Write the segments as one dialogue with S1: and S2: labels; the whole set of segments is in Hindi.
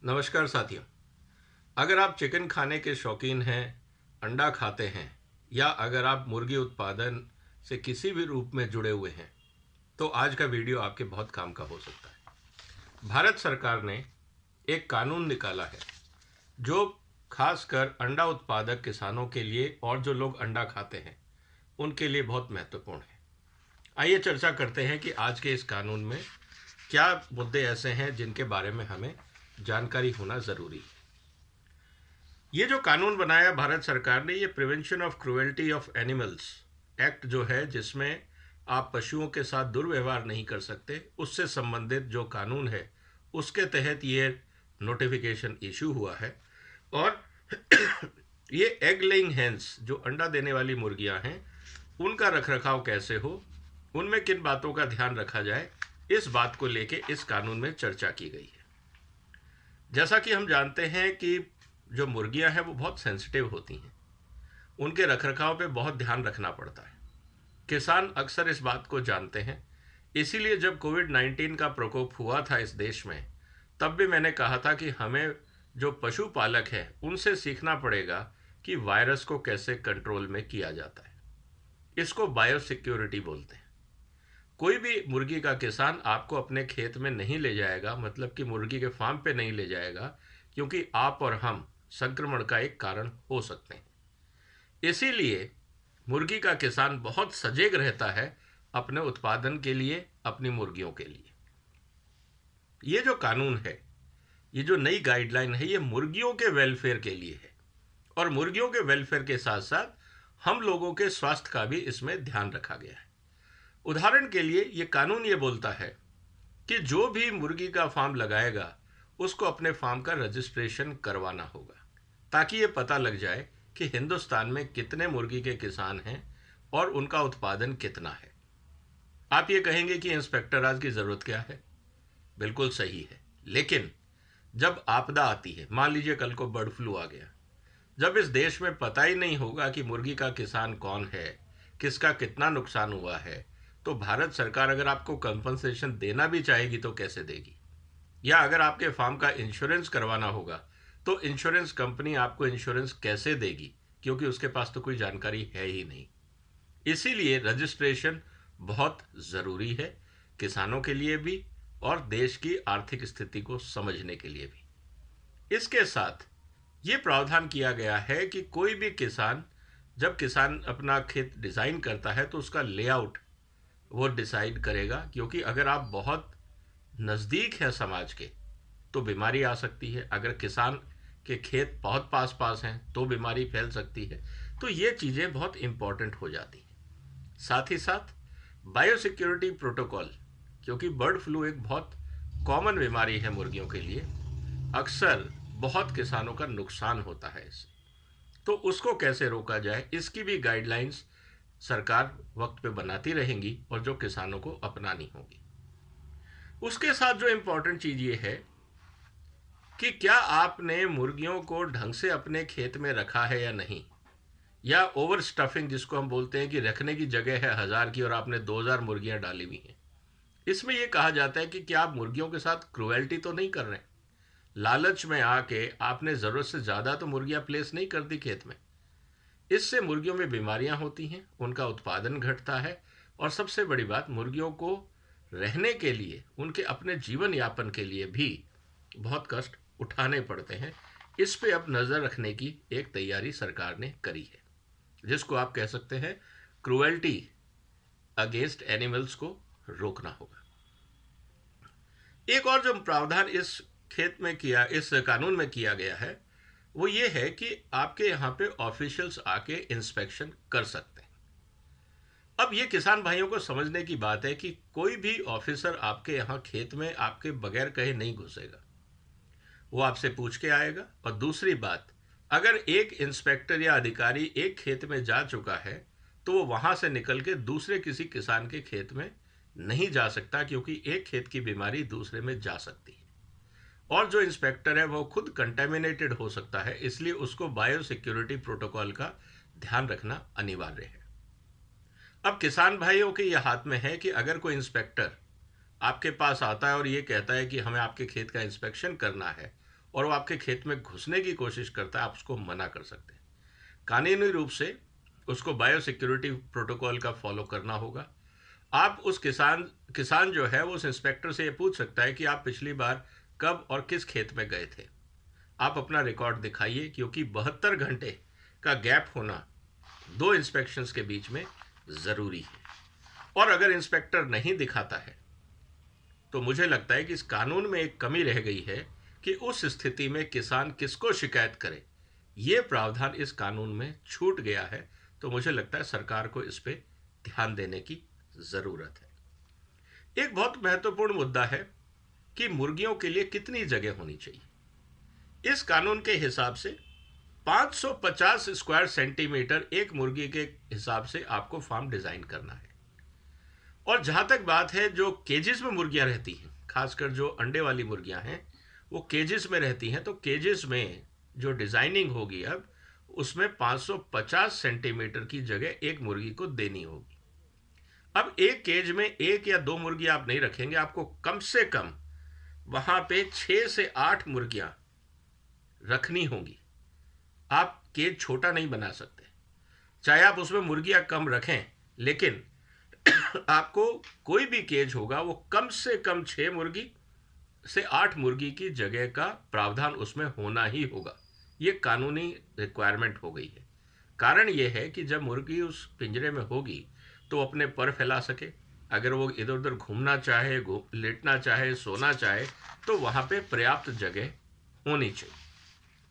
S1: नमस्कार साथियों। अगर आप चिकन खाने के शौकीन हैं, अंडा खाते हैं या अगर आप मुर्गी उत्पादन से किसी भी रूप में जुड़े हुए हैं तो आज का वीडियो आपके बहुत काम का हो सकता है। भारत सरकार ने एक कानून निकाला है जो खासकर अंडा उत्पादक किसानों के लिए और जो लोग अंडा खाते हैं उनके लिए बहुत महत्वपूर्ण है। आइए चर्चा करते हैं कि आज के इस कानून में क्या मुद्दे ऐसे हैं जिनके बारे में हमें जानकारी होना ज़रूरी है। ये जो कानून बनाया भारत सरकार ने, ये prevention of cruelty of animals act जो है, जिसमें आप पशुओं के साथ दुर्व्यवहार नहीं कर सकते, उससे संबंधित जो कानून है उसके तहत ये नोटिफिकेशन इशू हुआ है। और ये एग लेइंग हेंस जो अंडा देने वाली मुर्गियां हैं उनका रखरखाव कैसे हो, उनमें किन बातों का ध्यान रखा जाए, इस बात को लेके इस कानून में चर्चा की गई है। जैसा कि हम जानते हैं कि जो मुर्गियां हैं वो बहुत सेंसिटिव होती हैं, उनके रखरखाव पे बहुत ध्यान रखना पड़ता है। किसान अक्सर इस बात को जानते हैं, इसीलिए जब कोविड-19 का प्रकोप हुआ था इस देश में, तब भी मैंने कहा था कि हमें जो पशुपालक हैं उनसे सीखना पड़ेगा कि वायरस को कैसे कंट्रोल में किया जाता है। इसको बायोसिक्योरिटी बोलते हैं। कोई भी मुर्गी का किसान आपको अपने खेत में नहीं ले जाएगा, मतलब कि मुर्गी के फार्म पे नहीं ले जाएगा, क्योंकि आप और हम संक्रमण का एक कारण हो सकते हैं। इसीलिए मुर्गी का किसान बहुत सजग रहता है अपने उत्पादन के लिए, अपनी मुर्गियों के लिए। ये जो कानून है, ये जो नई गाइडलाइन है, ये मुर्गियों के वेलफेयर के लिए है और मुर्गियों के वेलफेयर के साथ साथ हम लोगों के स्वास्थ्य का भी इसमें ध्यान रखा गया है। उदाहरण के लिए ये कानून ये बोलता है कि जो भी मुर्गी का फार्म लगाएगा उसको अपने फार्म का रजिस्ट्रेशन करवाना होगा, ताकि ये पता लग जाए कि हिंदुस्तान में कितने मुर्गी के किसान हैं और उनका उत्पादन कितना है। आप ये कहेंगे कि इंस्पेक्टर राज की ज़रूरत क्या है? बिल्कुल सही है, लेकिन जब आपदा आती है, मान लीजिए कल को बर्ड फ्लू आ गया, जब इस देश में पता ही नहीं होगा कि मुर्गी का किसान कौन है, किसका कितना नुकसान हुआ है, तो भारत सरकार अगर आपको कंपनसेशन देना भी चाहेगी तो कैसे देगी? या अगर आपके फार्म का इंश्योरेंस करवाना होगा तो इंश्योरेंस कंपनी आपको इंश्योरेंस कैसे देगी, क्योंकि उसके पास तो कोई जानकारी है ही नहीं। इसीलिए रजिस्ट्रेशन बहुत ज़रूरी है, किसानों के लिए भी और देश की आर्थिक स्थिति को समझने के लिए भी। इसके साथ ये प्रावधान किया गया है कि कोई भी किसान, जब किसान अपना खेत डिज़ाइन करता है तो उसका लेआउट वो डिसाइड करेगा, क्योंकि अगर आप बहुत नज़दीक है समाज के तो बीमारी आ सकती है, अगर किसान के खेत बहुत पास पास हैं तो बीमारी फैल सकती है। तो ये चीज़ें बहुत इम्पॉर्टेंट हो जाती हैं। साथ ही साथ बायोसिक्योरिटी प्रोटोकॉल, क्योंकि बर्ड फ्लू एक बहुत कॉमन बीमारी है मुर्गियों के लिए, अक्सर बहुत किसानों का नुकसान होता है इससे, तो उसको कैसे रोका जाए इसकी भी गाइडलाइंस सरकार वक्त पे बनाती रहेंगी और जो किसानों को अपनानी होगी। उसके साथ जो इम्पोर्टेंट चीज़ ये है कि क्या आपने मुर्गियों को ढंग से अपने खेत में रखा है या नहीं, या ओवर स्टफिंग जिसको हम बोलते हैं कि रखने की जगह है 1000 की और आपने 2000 मुर्गियां डाली हुई हैं। इसमें यह कहा जाता है कि क्या आप मुर्गियों के साथ क्रुएल्टी तो नहीं कर रहे हैं? लालच में आके आपने ज़रूरत से ज़्यादा तो मुर्गियां प्लेस नहीं कर दी खेत में। इससे मुर्गियों में बीमारियां होती हैं, उनका उत्पादन घटता है और सबसे बड़ी बात, मुर्गियों को रहने के लिए, उनके अपने जीवन यापन के लिए भी बहुत कष्ट उठाने पड़ते हैं। इस पे अब नज़र रखने की एक तैयारी सरकार ने करी है, जिसको आप कह सकते हैं क्रुएल्टी अगेंस्ट एनिमल्स को रोकना होगा। एक और जो प्रावधान इस खेत में किया, इस कानून में किया गया है, वो ये है कि आपके यहाँ पे ऑफिशियल्स आके इंस्पेक्शन कर सकते हैं। अब ये किसान भाइयों को समझने की बात है कि कोई भी ऑफिसर आपके यहाँ खेत में आपके बगैर कहे नहीं घुसेगा, वो आपसे पूछ के आएगा। और दूसरी बात, अगर एक इंस्पेक्टर या अधिकारी एक खेत में जा चुका है तो वो वहां से निकल के दूसरे किसी किसान के खेत में नहीं जा सकता, क्योंकि एक खेत की बीमारी दूसरे में जा सकती है और जो इंस्पेक्टर है वो खुद कंटेमिनेटेड हो सकता है। इसलिए उसको बायो सिक्योरिटी प्रोटोकॉल का ध्यान रखना अनिवार्य है। अब किसान भाइयों के ये हाथ में है कि अगर कोई इंस्पेक्टर आपके पास आता है और ये कहता है कि हमें आपके खेत का इंस्पेक्शन करना है और वो आपके खेत में घुसने की कोशिश करता है, आप उसको मना कर सकते हैं। कानूनी रूप से उसको बायोसिक्योरिटी प्रोटोकॉल का फॉलो करना होगा। आप उस किसान जो है वो उस इंस्पेक्टर से ये पूछ सकता है कि आप पिछली बार कब और किस खेत में गए थे। आप अपना रिकॉर्ड दिखाइए, क्योंकि 72 घंटे का गैप होना दो इंस्पेक्शंस के बीच में ज़रूरी है। और अगर इंस्पेक्टर नहीं दिखाता है तो मुझे लगता है कि इस कानून में एक कमी रह गई है कि उस स्थिति में किसान किसको शिकायत करे। ये प्रावधान इस कानून में छूट गया है, तो मुझे लगता है सरकार को इस पे ध्यान देने की ज़रूरत है। एक बहुत महत्वपूर्ण मुद्दा है कि मुर्गियों के लिए कितनी जगह होनी चाहिए। इस कानून के हिसाब से 550 स्क्वायर सेंटीमीटर एक मुर्गी के हिसाब से आपको फार्म डिज़ाइन करना है। और जहाँ तक बात है जो केजेस में मुर्गियाँ रहती हैं, खासकर जो अंडे वाली मुर्गियाँ हैं वो केजेस में रहती हैं, तो केजेस में जो डिज़ाइनिंग होगी अब उसमें 550 सेंटीमीटर की जगह एक मुर्गी को देनी होगी। अब एक केज में एक या दो मुर्गी आप नहीं रखेंगे, आपको कम से कम वहाँ पे 6 से 8 मुर्गियाँ रखनी होंगी। आप केज छोटा नहीं बना सकते, चाहे आप उसमें मुर्गियाँ कम रखें, लेकिन आपको कोई भी केज होगा वो कम से कम 6 मुर्गी से 8 मुर्गी की जगह का प्रावधान उसमें होना ही होगा। ये कानूनी रिक्वायरमेंट हो गई है। कारण ये है कि जब मुर्गी उस पिंजरे में होगी तो अपने पर फैला सके। अगर वो इधर उधर घूमना चाहे, लेटना चाहे, सोना चाहे, तो वहाँ पे पर्याप्त जगह होनी चाहिए,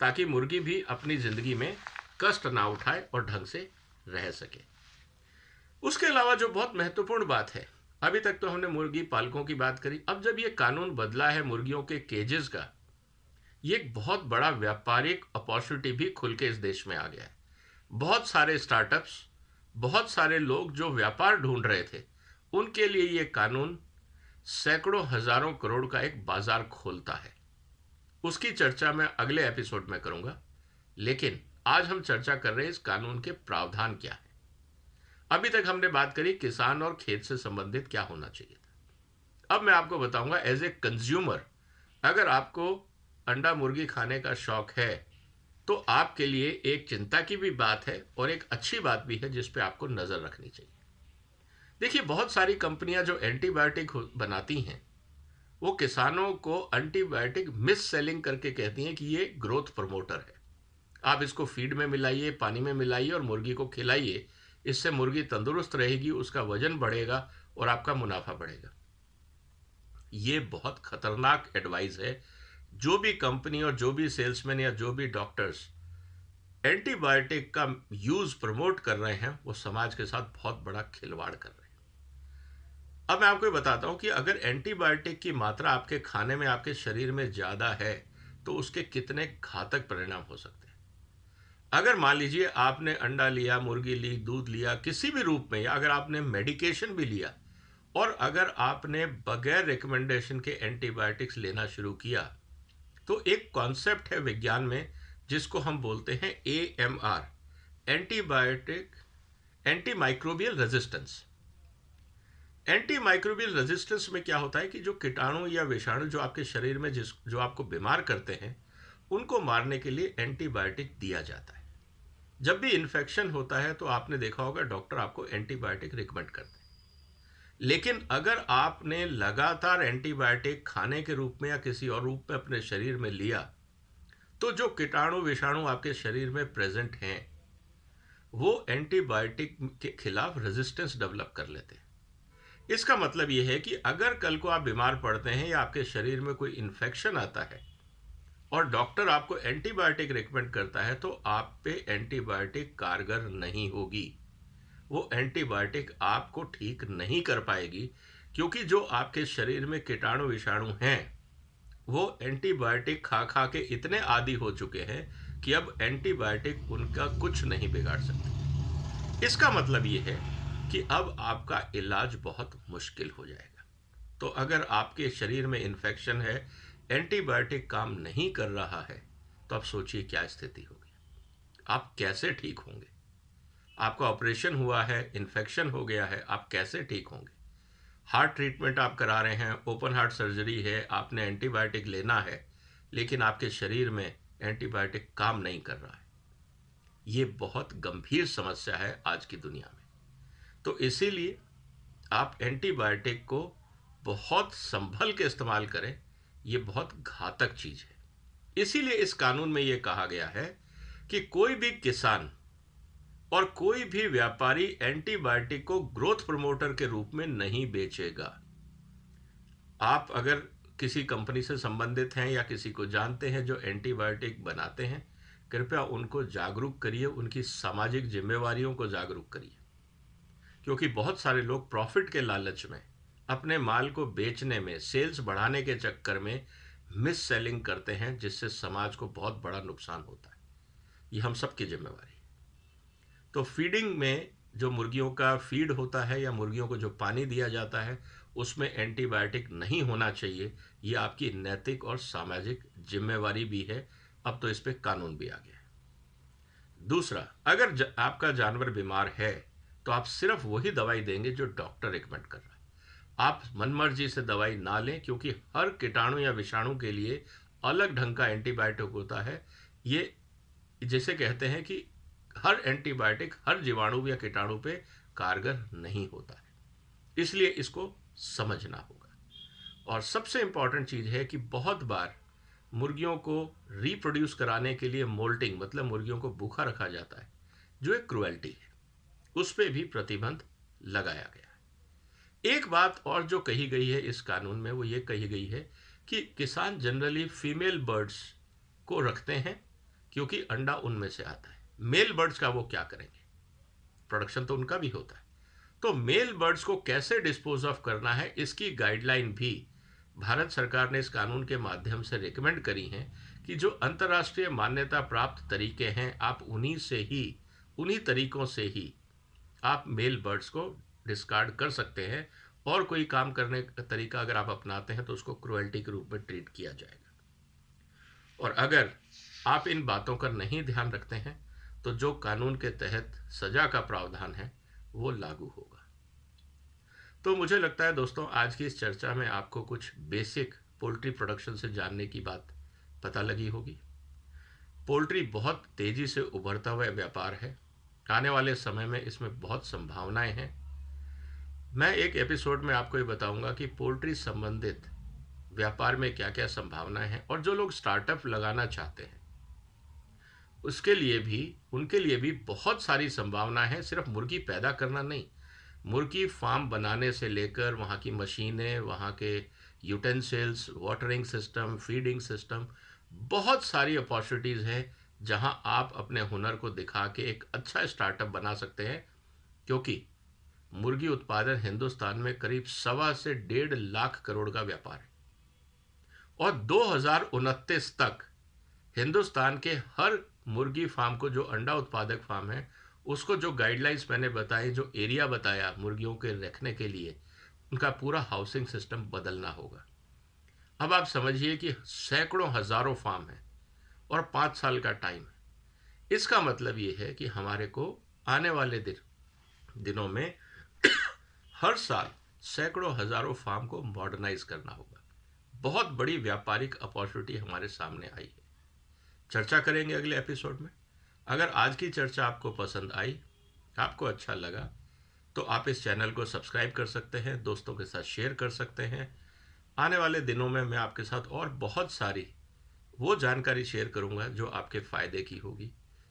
S1: ताकि मुर्गी भी अपनी ज़िंदगी में कष्ट ना उठाए और ढंग से रह सके। उसके अलावा जो बहुत महत्वपूर्ण बात है, अभी तक तो हमने मुर्गी पालकों की बात करी, अब जब ये कानून बदला है मुर्गियों के केजेस का, ये एक बहुत बड़ा व्यापारिक अपॉर्चुनिटी भी खुल के इस देश में आ गया है। बहुत सारे स्टार्टअप्स, बहुत सारे लोग जो व्यापार ढूंढ रहे थे, उनके लिए ये कानून सैकड़ों हजारों करोड़ का एक बाजार खोलता है। उसकी चर्चा मैं अगले एपिसोड में करूंगा, लेकिन आज हम चर्चा कर रहे हैं इस कानून के प्रावधान क्या है। अभी तक हमने बात करी किसान और खेत से संबंधित क्या होना चाहिए था। अब मैं आपको बताऊंगा एज ए कंज्यूमर, अगर आपको अंडा मुर्गी खाने का शौक है तो आपके लिए एक चिंता की भी बात है और एक अच्छी बात भी है जिस पे आपको नज़र रखनी चाहिए। देखिए, बहुत सारी कंपनियां जो एंटीबायोटिक बनाती हैं वो किसानों को एंटीबायोटिक मिस सेलिंग करके कहती हैं कि ये ग्रोथ प्रमोटर है, आप इसको फीड में मिलाइए, पानी में मिलाइए और मुर्गी को खिलाइए, इससे मुर्गी तंदुरुस्त रहेगी, उसका वजन बढ़ेगा और आपका मुनाफा बढ़ेगा। ये बहुत खतरनाक एडवाइस है। जो भी कंपनी और जो भी सेल्समैन या जो भी डॉक्टर्स एंटीबायोटिक का यूज प्रमोट कर रहे हैं वो समाज के साथ बहुत बड़ा खिलवाड़ कर रहे हैं। अब मैं आपको बताता हूं कि अगर एंटीबायोटिक की मात्रा आपके खाने में, आपके शरीर में ज़्यादा है तो उसके कितने घातक परिणाम हो सकते हैं। अगर मान लीजिए आपने अंडा लिया, मुर्गी ली, दूध लिया, किसी भी रूप में, या अगर आपने मेडिकेशन भी लिया और अगर आपने बगैर रिकमेंडेशन के एंटीबायोटिक्स लेना शुरू किया, तो एक कॉन्सेप्ट है विज्ञान में जिसको हम बोलते हैं AMR, antibiotic anti microbial resistance. Anti microbial resistance में क्या होता है कि जो कीटाणु या विषाणु जो आपके शरीर में जो आपको बीमार करते हैं, उनको मारने के लिए एंटीबायोटिक दिया जाता है। जब भी इन्फेक्शन होता है तो आपने देखा होगा डॉक्टर आपको एंटीबायोटिक रिकमेंड करते हैं। लेकिन अगर आपने लगातार एंटीबायोटिक खाने के रूप में या किसी और रूप में अपने शरीर में लिया, तो जो कीटाणु विषाणु आपके शरीर में प्रेजेंट हैं वो एंटीबायोटिक के खिलाफ रेजिस्टेंस डेवलप कर लेते हैं। इसका मतलब ये है कि अगर कल को आप बीमार पड़ते हैं या आपके शरीर में कोई इन्फेक्शन आता है और डॉक्टर आपको एंटीबायोटिक रिकमेंड करता है, तो आप पे एंटीबायोटिक कारगर नहीं होगी। वो एंटीबायोटिक आपको ठीक नहीं कर पाएगी, क्योंकि जो आपके शरीर में कीटाणु विषाणु हैं वो एंटीबायोटिक खा खा के इतने आदी हो चुके हैं कि अब एंटीबायोटिक उनका कुछ नहीं बिगाड़ सकते। इसका मतलब ये है कि अब आपका इलाज बहुत मुश्किल हो जाएगा। तो अगर आपके शरीर में इन्फेक्शन है, एंटीबायोटिक काम नहीं कर रहा है, तो आप सोचिए क्या स्थिति होगी, आप कैसे ठीक होंगे। आपका ऑपरेशन हुआ है, इन्फेक्शन हो गया है, आप कैसे ठीक होंगे। हार्ट ट्रीटमेंट आप करा रहे हैं, ओपन हार्ट सर्जरी है, आपने एंटीबायोटिक लेना है, लेकिन आपके शरीर में एंटीबायोटिक काम नहीं कर रहा है। ये बहुत गंभीर समस्या है आज की दुनिया में। तो इसीलिए आप एंटीबायोटिक को बहुत संभल के इस्तेमाल करें। ये बहुत घातक चीज है। इसीलिए इस कानून में यह कहा गया है कि कोई भी किसान और कोई भी व्यापारी एंटीबायोटिक को ग्रोथ प्रमोटर के रूप में नहीं बेचेगा। आप अगर किसी कंपनी से संबंधित हैं या किसी को जानते हैं जो एंटीबायोटिक बनाते हैं, कृपया उनको जागरूक करिए, उनकी सामाजिक जिम्मेवारियों को जागरूक करिए। क्योंकि बहुत सारे लोग प्रॉफिट के लालच में अपने माल को बेचने में, सेल्स बढ़ाने के चक्कर में मिस सेलिंग करते हैं, जिससे समाज को बहुत बड़ा नुकसान होता है। ये हम सबकी जिम्मेवारी है। तो फीडिंग में जो मुर्गियों का फीड होता है या मुर्गियों को जो पानी दिया जाता है, उसमें एंटीबायोटिक नहीं होना चाहिए। ये आपकी नैतिक और सामाजिक जिम्मेवारी भी है। अब तो इस पे कानून भी आ गया है। दूसरा, अगर आपका जानवर बीमार है तो आप सिर्फ वही दवाई देंगे जो डॉक्टर रिकमेंड कर रहा है। आप मनमर्जी से दवाई ना लें, क्योंकि हर कीटाणु या विषाणु के लिए अलग ढंग का एंटीबायोटिक होता है। ये जैसे कहते हैं कि हर एंटीबायोटिक हर जीवाणु या कीटाणु पे कारगर नहीं होता है, इसलिए इसको समझना होगा। और सबसे इंपॉर्टेंट चीज है कि बहुत बार मुर्गियों को रिप्रोड्यूस कराने के लिए मोल्टिंग, मतलब मुर्गियों को भूखा रखा जाता है, जो एक क्रुएल्टी है, उस पर भी प्रतिबंध लगाया गया है। एक बात और जो कही गई है इस कानून में, वो ये कही गई है कि किसान जनरली फीमेल बर्ड्स को रखते हैं क्योंकि अंडा उनमें से आता है। मेल बर्ड्स का वो क्या करेंगे, प्रोडक्शन तो उनका भी होता है। तो मेल बर्ड्स को कैसे डिस्पोज ऑफ करना है, इसकी गाइडलाइन भी भारत सरकार ने इस कानून के माध्यम से रिकमेंड करी हैं कि जो अंतर्राष्ट्रीय मान्यता प्राप्त तरीके हैं, आप उन्हीं तरीकों से ही आप मेल बर्ड्स को डिस्कार्ड कर सकते हैं। और कोई काम करने का तरीका अगर आप अपनाते हैं तो उसको क्रुएल्टी के रूप में ट्रीट किया जाएगा। और अगर आप इन बातों का नहीं ध्यान रखते हैं तो जो कानून के तहत सजा का प्रावधान है वो लागू होगा। तो मुझे लगता है दोस्तों, आज की इस चर्चा में आपको कुछ बेसिक पोल्ट्री प्रोडक्शन से जानने की बात पता लगी होगी। पोल्ट्री बहुत तेजी से उभरता हुआ व्यापार है। आने वाले समय में इसमें बहुत संभावनाएं हैं। मैं एक एपिसोड में आपको ये बताऊंगा कि पोल्ट्री संबंधित व्यापार में क्या क्या संभावनाएं हैं, और जो लोग स्टार्टअप लगाना चाहते हैं उनके लिए भी बहुत सारी संभावनाएं हैं। सिर्फ मुर्गी पैदा करना नहीं, मुर्गी फार्म बनाने से लेकर वहाँ की मशीनें, वहाँ के utensils, watering system, feeding system, बहुत सारी अपॉर्चुनिटीज़ हैं जहाँ आप अपने हुनर को दिखा के एक अच्छा स्टार्टअप बना सकते हैं। क्योंकि मुर्गी उत्पादन हिंदुस्तान में करीब 1.25 से 1.5 लाख करोड़ का व्यापार है, और 2029 तक हिंदुस्तान के हर मुर्गी फार्म को, जो अंडा उत्पादक फार्म है, उसको जो गाइडलाइंस मैंने बताई, जो एरिया बताया मुर्गियों के रखने के लिए, उनका पूरा हाउसिंग सिस्टम बदलना होगा। अब आप समझिए कि सैकड़ों हजारों फार्म हैं और 5 साल का टाइम है। इसका मतलब ये है कि हमारे को आने वाले दिनों में हर साल सैकड़ों हजारों फार्म को मॉडर्नाइज करना होगा। बहुत बड़ी व्यापारिक अपॉर्चुनिटी हमारे सामने आई है। चर्चा करेंगे अगले एपिसोड में। अगर आज की चर्चा आपको पसंद आई, आपको अच्छा लगा, तो आप इस चैनल को सब्सक्राइब कर सकते हैं, दोस्तों के साथ शेयर कर सकते हैं। आने वाले दिनों में मैं आपके साथ और बहुत सारी वो जानकारी शेयर करूंगा जो आपके फ़ायदे की होगी,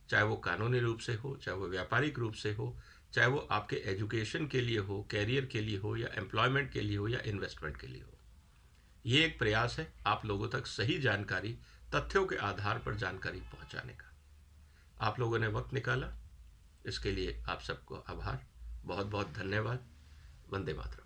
S1: चाहे वो कानूनी रूप से हो, चाहे वो व्यापारिक रूप से हो, चाहे वो आपके एजुकेशन के लिए हो, कैरियर के लिए हो, या एम्प्लॉयमेंट के लिए हो, या इन्वेस्टमेंट के लिए हो। ये एक प्रयास है आप लोगों तक सही जानकारी, तथ्यों के आधार पर जानकारी पहुंचाने का। आप लोगों ने वक्त निकाला, इसके लिए आप सबको आभार। बहुत बहुत धन्यवाद। वंदे मातरम।